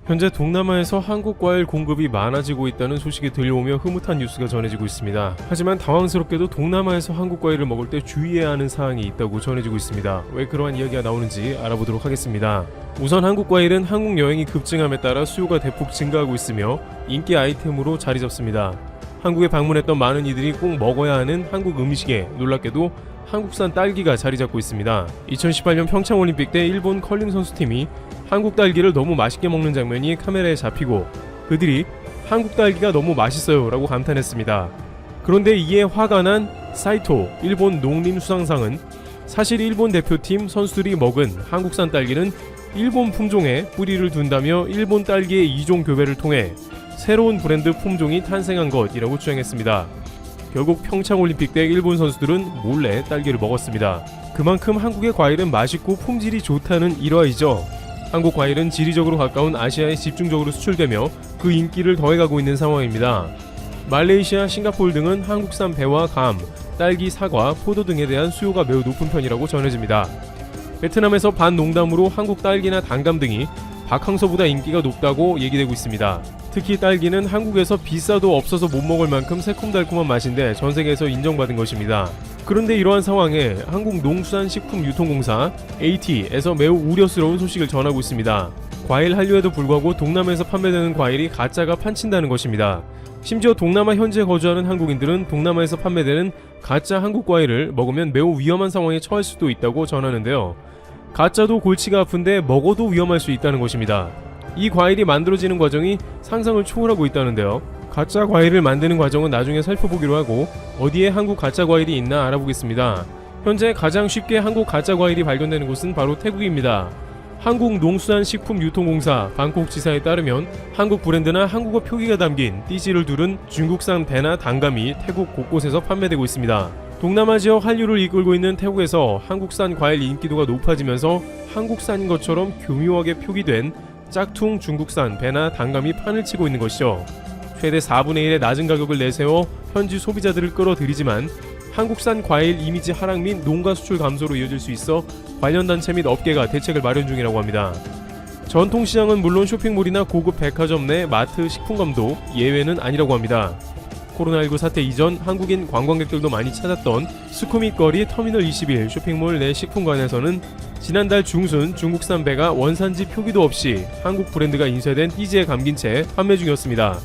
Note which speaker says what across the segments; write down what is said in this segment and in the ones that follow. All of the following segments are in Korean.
Speaker 1: 현재 동남아에서 한국 과일 공급이 많아지고 있다는 소식이 들려오며 흐뭇한 뉴스가 전해지고 있습니다. 하지만 당황스럽게도 동남아에서 한국 과일을 먹을 때 주의해야 하는 사항이 있다고 전해지고 있습니다. 왜 그러한 이야기가 나오는지 알아보도록 하겠습니다. 우선 한국 과일은 한국 여행이 급증함에 따라 수요가 대폭 증가하고 있으며 인기 아이템으로 자리 잡습니다. 한국에 방문했던 많은 이들이 꼭 먹어야 하는 한국 음식에 놀랍게도 한국산 딸기가 자리 잡고 있습니다. 2018년 평창올림픽 때 일본 컬링 선수팀이 한국 딸기를 너무 맛있게 먹는 장면이 카메라에 잡히고 그들이 한국 딸기가 너무 맛있어요 라고 감탄했습니다. 그런데 이에 화가 난 사이토 일본 농림수산상은 사실 일본 대표팀 선수들이 먹은 한국산 딸기는 일본 품종에 뿌리를 둔다며 일본 딸기의 이종 교배를 통해 새로운 브랜드 품종이 탄생한 것이라고 주장했습니다. 결국 평창올림픽 때 일본 선수들은 몰래 딸기를 먹었습니다. 그만큼 한국의 과일은 맛있고 품질이 좋다는 일화이죠. 한국 과일은 지리적으로 가까운 아시아에 집중적으로 수출되며 그 인기를 더해가고 있는 상황입니다. 말레이시아, 싱가포르 등은 한국산 배와 감, 딸기, 사과, 포도 등에 대한 수요가 매우 높은 편이라고 전해집니다. 베트남에서 반농담으로 한국 딸기나 단감 등이 박항서보다 인기가 높다고 얘기되고 있습니다. 특히 딸기는 한국에서 비싸도 없어서 못 먹을 만큼 새콤달콤한 맛인데 전 세계에서 인정받은 것입니다. 그런데 이러한 상황에 한국농수산식품유통공사 AT에서 매우 우려스러운 소식을 전하고 있습니다. 과일 한류에도 불구하고 동남아에서 판매되는 과일이 가짜가 판친다는 것입니다. 심지어 동남아 현지에 거주하는 한국인들은 동남아에서 판매되는 가짜 한국 과일을 먹으면 매우 위험한 상황에 처할 수도 있다고 전하는데요. 가짜도 골치가 아픈데 먹어도 위험할 수 있다는 것입니다. 이 과일이 만들어지는 과정이 상상을 초월하고 있다는데요. 가짜 과일을 만드는 과정은 나중에 살펴보기로 하고 어디에 한국 가짜 과일이 있나 알아보겠습니다. 현재 가장 쉽게 한국 가짜 과일이 발견되는 곳은 바로 태국입니다. 한국농수산식품유통공사 방콕지사에 따르면 한국 브랜드나 한국어 표기가 담긴 띠지를 두른 중국산 배나 단감이 태국 곳곳에서 판매되고 있습니다. 동남아 지역 한류를 이끌고 있는 태국에서 한국산 과일 인기도가 높아지면서 한국산인 것처럼 교묘하게 표기된 짝퉁 중국산 배나 단감이 판을 치고 있는 것이죠. 최대 4분의 1의 낮은 가격을 내세워 현지 소비자들을 끌어들이지만 한국산 과일 이미지 하락 및 농가 수출 감소로 이어질 수 있어 관련 단체 및 업계가 대책을 마련 중이라고 합니다. 전통시장은 물론 쇼핑몰이나 고급 백화점 내 마트, 식품점도 예외는 아니라고 합니다. 코로나19 사태 이전 한국인 관광객들도 많이 찾았던 스쿠밋거리 터미널 21 쇼핑몰 내 식품관에서는 지난달 중순 중국산 배가 원산지 표기도 없이 한국 브랜드가 인쇄된 띠지에 감긴 채 판매 중이었습니다.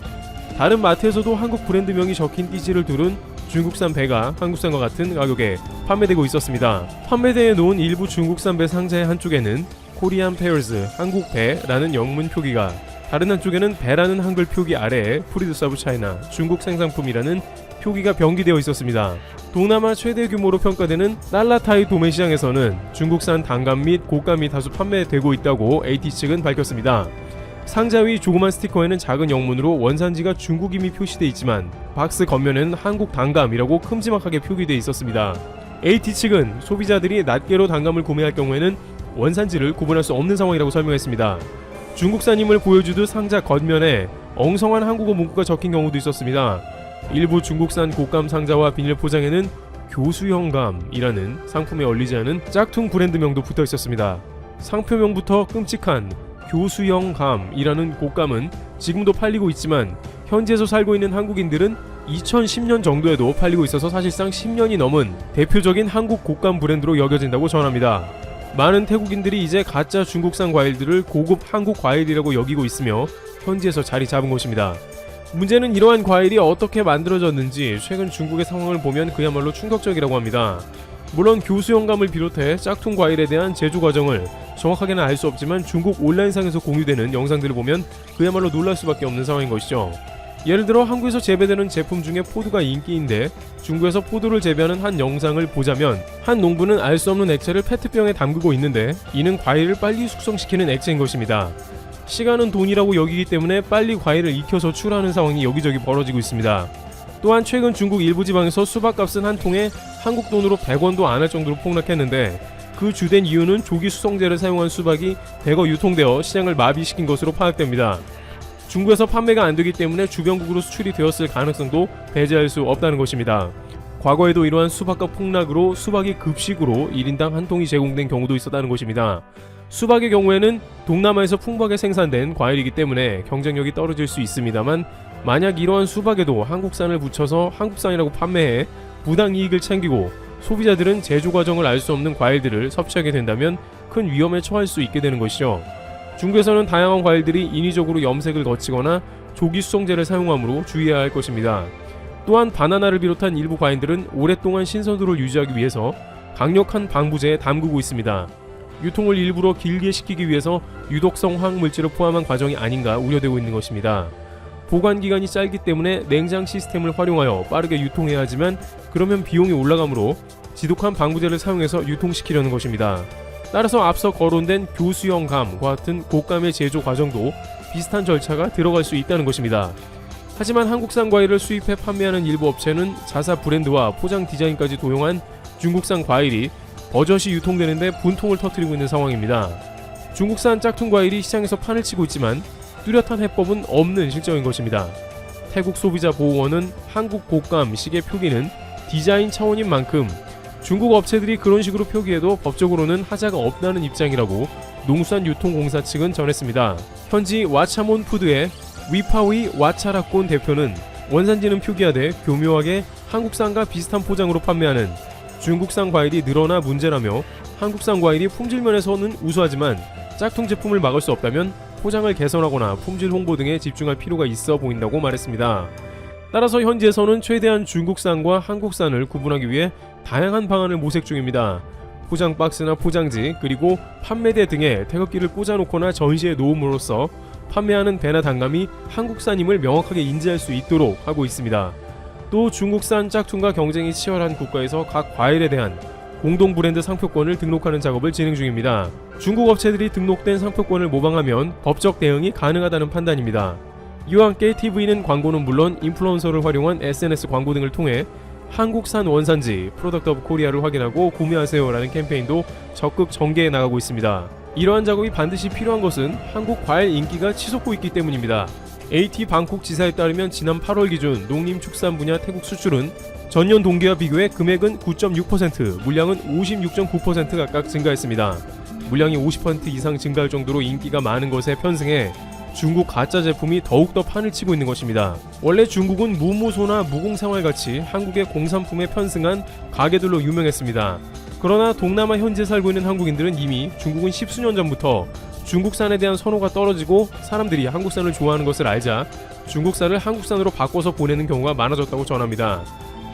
Speaker 1: 다른 마트에서도 한국 브랜드명이 적힌 띠지를 두른 중국산 배가 한국산과 같은 가격에 판매되고 있었습니다. 판매대에 놓은 일부 중국산 배 상자의 한쪽에는 코리안 페어즈 한국 배라는 영문 표기가, 다른 한쪽에는 배라는 한글 표기 아래에 프리드 서브 차이나 중국 생산품이라는 표기가 병기되어 있었습니다. 동남아 최대 규모로 평가되는 날라타이 도매시장에서는 중국산 단감 및 곶감이 다수 판매되고 있다고 AT 측은 밝혔습니다. 상자 위 조그만 스티커에는 작은 영문으로 원산지가 중국임이 표시되어 있지만 박스 겉면에는 한국 단감이라고 큼지막하게 표기되어 있었습니다. AT 측은 소비자들이 낱개로 단감을 구매할 경우에는 원산지를 구분할 수 없는 상황이라고 설명했습니다. 중국산임을 보여주듯 상자 겉면에 엉성한 한국어 문구가 적힌 경우도 있었습니다. 일부 중국산 곶감 상자와 비닐 포장에는 교수형감이라는 상품에 어울리지 않은 짝퉁 브랜드명도 붙어 있었습니다. 상표명부터 끔찍한 교수형감이라는 곶감은 지금도 팔리고 있지만 현지에서 살고 있는 한국인들은 2010년 정도에도 팔리고 있어서 사실상 10년이 넘은 대표적인 한국 곶감 브랜드로 여겨진다고 전합니다. 많은 태국인들이 이제 가짜 중국산 과일들을 고급 한국 과일이라고 여기고 있으며 현지에서 자리 잡은 것입니다. 문제는 이러한 과일이 어떻게 만들어졌는지 최근 중국의 상황을 보면 그야말로 충격적이라고 합니다. 물론 교수형감을 비롯해 짝퉁 과일에 대한 제조 과정을 정확하게는 알 수 없지만 중국 온라인상에서 공유되는 영상들을 보면 그야말로 놀랄 수밖에 없는 상황인 것이죠. 예를 들어 한국에서 재배되는 제품 중에 포도가 인기인데 중국에서 포도를 재배하는 한 영상을 보자면 한 농부는 알 수 없는 액체를 페트병에 담그고 있는데 이는 과일을 빨리 숙성시키는 액체인 것입니다. 시간은 돈이라고 여기기 때문에 빨리 과일을 익혀서 출하하는 상황이 여기저기 벌어지고 있습니다. 또한 최근 중국 일부 지방에서 수박값은 한 통에 한국 돈으로 100원도 안 할 정도로 폭락했는데 그 주된 이유는 조기 수성제를 사용한 수박이 대거 유통되어 시장을 마비시킨 것으로 파악됩니다. 중국에서 판매가 안 되기 때문에 주변국으로 수출이 되었을 가능성도 배제할 수 없다는 것입니다. 과거에도 이러한 수박값 폭락으로 수박이 급식으로 1인당 한 통이 제공된 경우도 있었다는 것입니다. 수박의 경우에는 동남아에서 풍부하게 생산된 과일이기 때문에 경쟁력이 떨어질 수 있습니다만, 만약 이러한 수박에도 한국산을 붙여서 한국산이라고 판매해 부당 이익을 챙기고 소비자들은 제조 과정을 알 수 없는 과일들을 섭취하게 된다면 큰 위험에 처할 수 있게 되는 것이죠. 중국에서는 다양한 과일들이 인위적으로 염색을 거치거나 조기 수성제를 사용하므로 주의해야 할 것입니다. 또한 바나나를 비롯한 일부 과일들은 오랫동안 신선도를 유지하기 위해서 강력한 방부제에 담그고 있습니다. 유통을 일부러 길게 시키기 위해서 유독성 화학물질을 포함한 과정이 아닌가 우려되고 있는 것입니다. 보관기간이 짧기 때문에 냉장 시스템을 활용하여 빠르게 유통해야 하지만, 그러면 비용이 올라가므로 지독한 방부제를 사용해서 유통시키려는 것입니다. 따라서 앞서 거론된 교수형 감과 같은 곡감의 제조 과정도 비슷한 절차가 들어갈 수 있다는 것입니다. 하지만 한국산 과일을 수입해 판매하는 일부 업체는 자사 브랜드와 포장 디자인까지 도용한 중국산 과일이 버젓이 유통되는데 분통을 터뜨리고 있는 상황입니다. 중국산 짝퉁 과일이 시장에서 판을 치고 있지만 뚜렷한 해법은 없는 실정인 것입니다. 태국 소비자보호원은 한국 곡감 시계 표기는 디자인 차원인 만큼 중국 업체들이 그런 식으로 표기해도 법적으로는 하자가 없다는 입장이라고 농수산유통공사 측은 전했습니다. 현지 와차몬 푸드의 위파위 와차라꼰 대표는 원산지는 표기하되 교묘하게 한국산과 비슷한 포장으로 판매하는 중국산 과일이 늘어나 문제라며, 한국산 과일이 품질 면에서는 우수하지만 짝퉁 제품을 막을 수 없다면 포장을 개선하거나 품질 홍보 등에 집중할 필요가 있어 보인다고 말했습니다. 따라서 현지에서는 최대한 중국산과 한국산을 구분하기 위해 다양한 방안을 모색 중입니다. 포장 박스나 포장지, 그리고 판매대 등에 태극기를 꽂아놓거나 전시에 놓음으로써 판매하는 배나 단감이 한국산임을 명확하게 인지할 수 있도록 하고 있습니다. 또 중국산 짝퉁과 경쟁이 치열한 국가에서 각 과일에 대한 공동 브랜드 상표권을 등록하는 작업을 진행 중입니다. 중국 업체들이 등록된 상표권을 모방하면 법적 대응이 가능하다는 판단입니다. 이와 함께 TV는 광고는 물론 인플루언서를 활용한 SNS 광고 등을 통해 한국산 원산지 프로덕트 오브 코리아를 확인하고 구매하세요라는 캠페인도 적극 전개해 나가고 있습니다. 이러한 작업이 반드시 필요한 것은 한국 과일 인기가 치솟고 있기 때문입니다. AT 방콕 지사에 따르면 지난 8월 기준 농림축산 분야 태국 수출은 전년 동기와 비교해 금액은 9.6%, 물량은 56.9% 각각 증가했습니다. 물량이 50% 이상 증가할 정도로 인기가 많은 것에 편승해 중국 가짜 제품이 더욱더 판을 치고 있는 것입니다. 원래 중국은 무무소나 무공생활같이 한국의 공산품에 편승한 가게들로 유명했습니다. 그러나 동남아 현지에 살고 있는 한국인들은 이미 중국은 십수년 전부터 중국산에 대한 선호가 떨어지고 사람들이 한국산을 좋아하는 것을 알자 중국산을 한국산으로 바꿔서 보내는 경우가 많아졌다고 전합니다.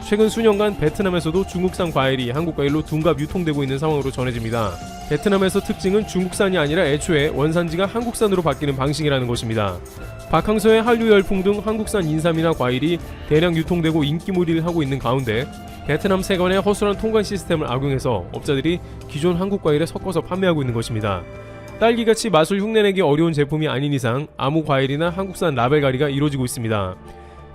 Speaker 1: 최근 수년간 베트남에서도 중국산 과일이 한국 과일로 둔갑 유통되고 있는 상황으로 전해집니다. 베트남에서 특징은 중국산이 아니라 애초에 원산지가 한국산으로 바뀌는 방식이라는 것입니다. 박항서의 한류 열풍 등 한국산 인삼이나 과일이 대량 유통되고 인기몰이를 하고 있는 가운데 베트남 세관의 허술한 통관 시스템을 악용해서 업자들이 기존 한국 과일에 섞어서 판매하고 있는 것입니다. 딸기같이 맛을 흉내내기 어려운 제품이 아닌 이상 아무 과일이나 한국산 라벨 가리가 이루어지고 있습니다.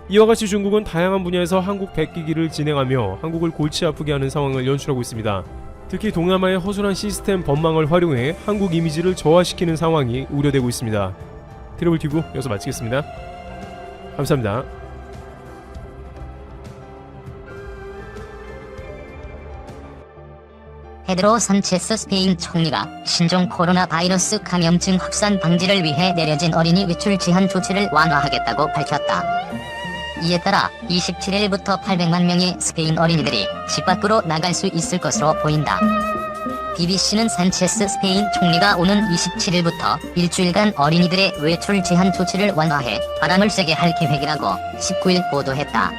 Speaker 1: 이와 같이 중국은 다양한 분야에서 한국 베끼기를 진행하며 한국을 골치 아프게 하는 상황을 연출하고 있습니다. 특히 동남아의 허술한 시스템 법망을 활용해 한국 이미지를 저하시키는 상황이 우려되고 있습니다. 트러블튜브 여기서 마치겠습니다. 감사합니다.
Speaker 2: 페드로 산체스 스페인 총리가 신종 코로나 바이러스 감염증 확산 방지를 위해 내려진 어린이 외출 제한 조치를 완화하겠다고 밝혔다. 이에 따라 27일부터 800만 명의 스페인 어린이들이 집 밖으로 나갈 수 있을 것으로 보인다. BBC는 산체스 스페인 총리가 오는 27일부터 일주일간 어린이들의 외출 제한 조치를 완화해 바람을 쐬게 할 계획이라고 19일 보도했다.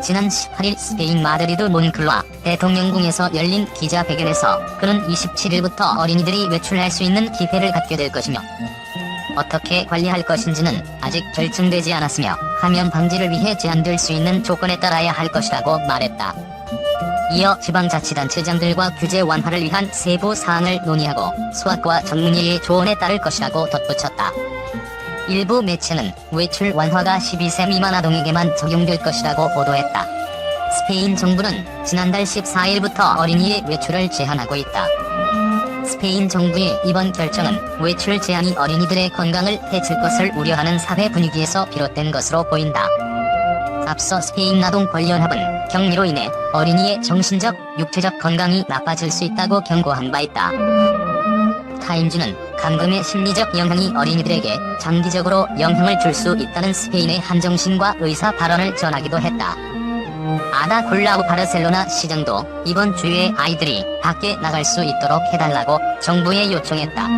Speaker 2: 지난 18일 스페인 마드리드 몬클로아 대통령궁에서 열린 기자회견에서 그는 27일부터 어린이들이 외출할 수 있는 기회를 갖게 될 것이며 어떻게 관리할 것인지는 아직 결정되지 않았으며 감염 방지를 위해 제한될 수 있는 조건에 따라야 할 것이라고 말했다. 이어 지방자치단체장들과 규제 완화를 위한 세부 사항을 논의하고 수학과 전문의의 조언에 따를 것이라고 덧붙였다. 일부 매체는 외출 완화가 12세 미만 아동에게만 적용될 것이라고 보도했다. 스페인 정부는 지난달 14일부터 어린이의 외출을 제한하고 있다. 스페인 정부의 이번 결정은 외출 제한이 어린이들의 건강을 해칠 것을 우려하는 사회 분위기에서 비롯된 것으로 보인다. 앞서 스페인 아동권리연합은 격리로 인해 어린이의 정신적, 육체적 건강이 나빠질 수 있다고 경고한 바 있다. 타임즈는 감금의 심리적 영향이 어린이들에게 장기적으로 영향을 줄 수 있다는 스페인의 한정신과 의사 발언을 전하기도 했다. 아다 콜라우 바르셀로나 시장도 이번 주에 아이들이 밖에 나갈 수 있도록 해달라고 정부에 요청했다.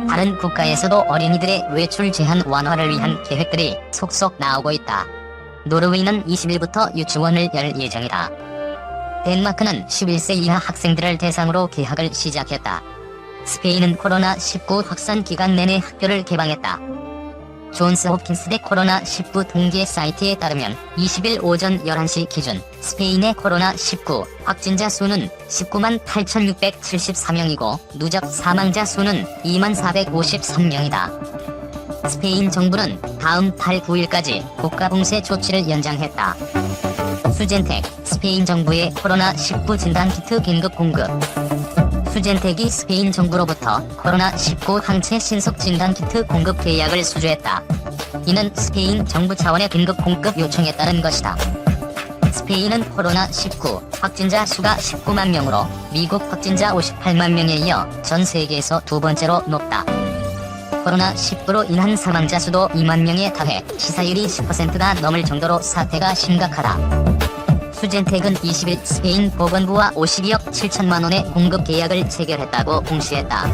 Speaker 2: 다른 국가에서도 어린이들의 외출 제한 완화를 위한 계획들이 속속 나오고 있다. 노르웨이는 20일부터 유치원을 열 예정이다. 덴마크는 11세 이하 학생들을 대상으로 개학을 시작했다. 스페인은 코로나19 확산 기간 내내 학교를 개방했다. 존스 홉킨스대 코로나19 통계 사이트에 따르면 20일 오전 11시 기준 스페인의 코로나19 확진자 수는 19만 8,674명이고 누적 사망자 수는 2만 453명이다. 스페인 정부는 다음 달 9일까지 국가봉쇄 조치를 연장했다. 수젠텍, 스페인 정부의 코로나19 진단키트 긴급 공급. 수젠텍이 스페인 정부로부터 코로나19 항체 신속 진단키트 공급 계약을 수주했다. 이는 스페인 정부 차원의 긴급 공급 요청에 따른 것이다. 스페인은 코로나19 확진자 수가 19만 명으로 미국 확진자 58만 명에 이어 전 세계에서 두 번째로 높다. 코로나19로 인한 사망자 수도 2만 명에 달해 치사율이 10%가 넘을 정도로 사태가 심각하다. 수젠텍은 20일 스페인 보건부와 52억 7천만 원의 공급 계약을 체결했다고 공시했다.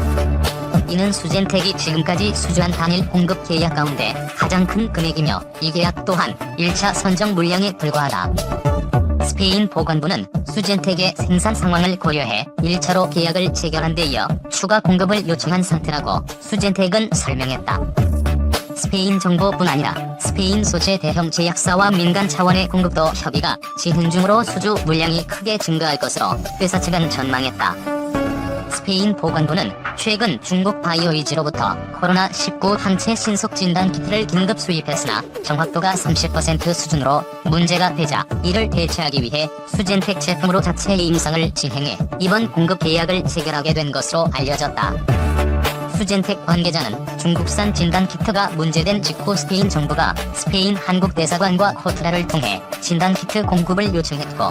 Speaker 2: 이는 수젠텍이 지금까지 수주한 단일 공급 계약 가운데 가장 큰 금액이며 이 계약 또한 1차 선정 물량에 불과하다. 스페인 보건부는 수젠텍의 생산 상황을 고려해 1차로 계약을 체결한 데 이어 추가 공급을 요청한 상태라고 수젠텍은 설명했다. 스페인 정부뿐 아니라 스페인 소재 대형 제약사와 민간 차원의 공급도 협의가 진행 중으로 수주 물량이 크게 증가할 것으로 회사 측은 전망했다. 스페인 보건부는 최근 중국 바이오이지로부터 코로나19 항체 신속 진단 키트를 긴급 수입했으나 정확도가 30% 수준으로 문제가 되자 이를 대체하기 위해 수젠텍 제품으로 자체 임상을 진행해 이번 공급 계약을 체결하게 된 것으로 알려졌다. 수젠텍 관계자는 중국산 진단키트가 문제된 직후 스페인 정부가 스페인 한국 대사관과 코트라를 통해 진단키트 공급을 요청했고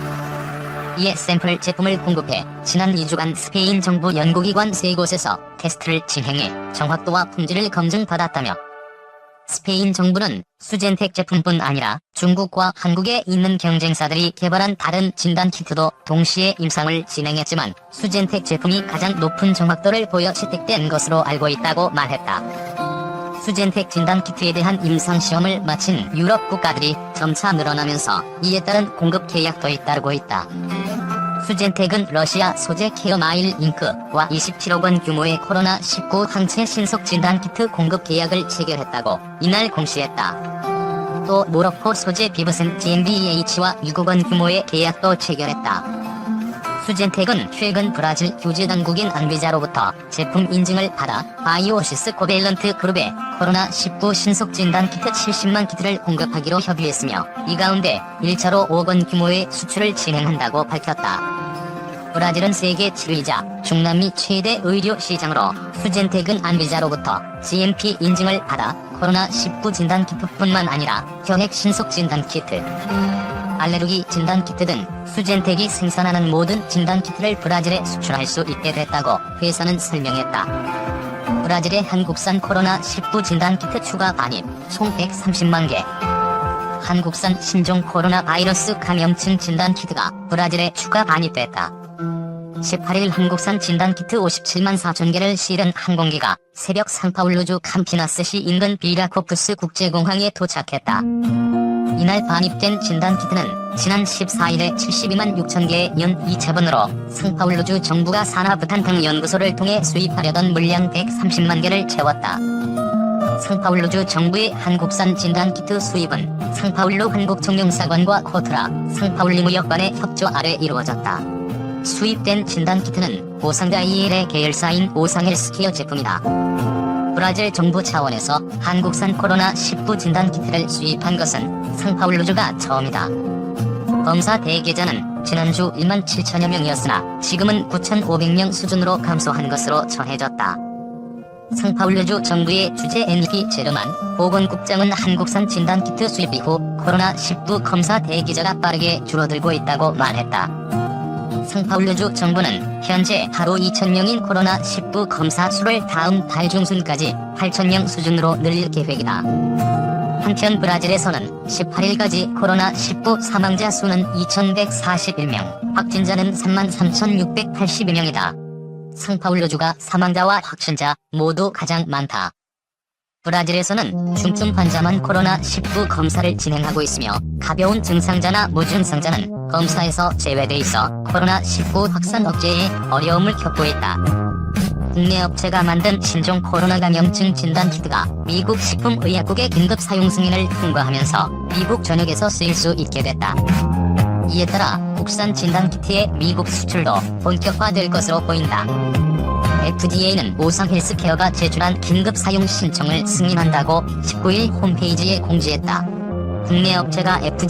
Speaker 2: 이에 샘플 제품을 공급해 지난 2주간 스페인 정부 연구기관 3곳에서 테스트를 진행해 정확도와 품질을 검증받았다며 스페인 정부는 수젠텍 제품뿐 아니라 중국과 한국에 있는 경쟁사들이 개발한 다른 진단키트도 동시에 임상을 진행했지만 수젠텍 제품이 가장 높은 정확도를 보여 채택된 것으로 알고 있다고 말했다. 수젠텍 진단키트에 대한 임상시험을 마친 유럽 국가들이 점차 늘어나면서 이에 따른 공급 계약도 잇따르고 있다. 수젠텍은 러시아 소재 케어마일 잉크와 27억 원 규모의 코로나19 항체 신속 진단키트 공급 계약을 체결했다고 이날 공시했다. 또 모로코 소재 비브센 GmbH와 6억 원 규모의 계약도 체결했다. 수젠텍은 최근 브라질 규제당국인 안비자로부터 제품 인증을 받아 바이오시스 코밸런트 그룹에 코로나19 신속 진단키트 70만 키트를 공급하기로 협의했으며 이 가운데 1차로 5억 원 규모의 수출을 진행한다고 밝혔다. 브라질은 세계 7위자 중남미 최대 의료 시장으로 수젠텍은 안비자로부터 GMP 인증을 받아 코로나19 진단키트뿐만 아니라 혈액 신속 진단키트, 알레르기 진단키트 등 수젠텍이 생산하는 모든 진단키트를 브라질에 수출할 수 있게 됐다고 회사는 설명했다. 브라질의 한국산 코로나19 진단키트 추가 반입 총 130만 개. 한국산 신종 코로나 바이러스 감염증 진단키트가 브라질에 추가 반입됐다. 18일 한국산 진단키트 57만 4천 개를 실은 항공기가 새벽 상파울루주 캄피나스시 인근 비라코프스 국제공항에 도착했다. 이날 반입된 진단키트는 지난 14일에 72만 6천 개의 연 2차분으로 상파울루주 정부가 산하부탄탕 연구소를 통해 수입하려던 물량 130만 개를 채웠다. 상파울루주 정부의 한국산 진단키트 수입은 상파울루 한국총영사관과 코트라, 상파울리 무역관의 협조 아래 이루어졌다. 수입된 진단키트는 오상가 EL의 계열사인 오상헬스케어 제품이다. 브라질 정부 차원에서 한국산 코로나19 진단키트를 수입한 것은 상파울루주가 처음이다. 검사 대기자는 지난주 1만 7천여 명이었으나 지금은 9,500명 수준으로 감소한 것으로 전해졌다. 상파울루주 정부의 주재 NP 제르만 보건국장은 한국산 진단키트 수입 이후 코로나19 검사 대기자가 빠르게 줄어들고 있다고 말했다. 상파울루주 정부는 현재 하루 2,000명인 코로나19 검사 수를 다음 달 중순까지 8,000명 수준으로 늘릴 계획이다. 한편 브라질에서는 18일까지 코로나19 사망자 수는 2,141명, 확진자는 33,682명이다. 상파울루주가 사망자와 확진자 모두 가장 많다. 브라질에서는 중증 환자만 코로나19 검사를 진행하고 있으며 가벼운 증상자나 무증상자는 검사에서 제외돼 있어 코로나19 확산 억제에 어려움을 겪고 있다. 국내 업체가 만든 신종 코로나 감염증 진단 키트가 미국 식품의약국의 긴급 사용 승인을 통과하면서 미국 전역에서 쓰일 수 있게 됐다. 이에 따라 국산 진단 키트의 미국 수출도 본격화될 것으로 보인다. FDA는 오상 헬스케어가 제출한 긴급 사용 신청을 승인한다고 19일 홈페이지에 공지했다. 국내 업체가 FDA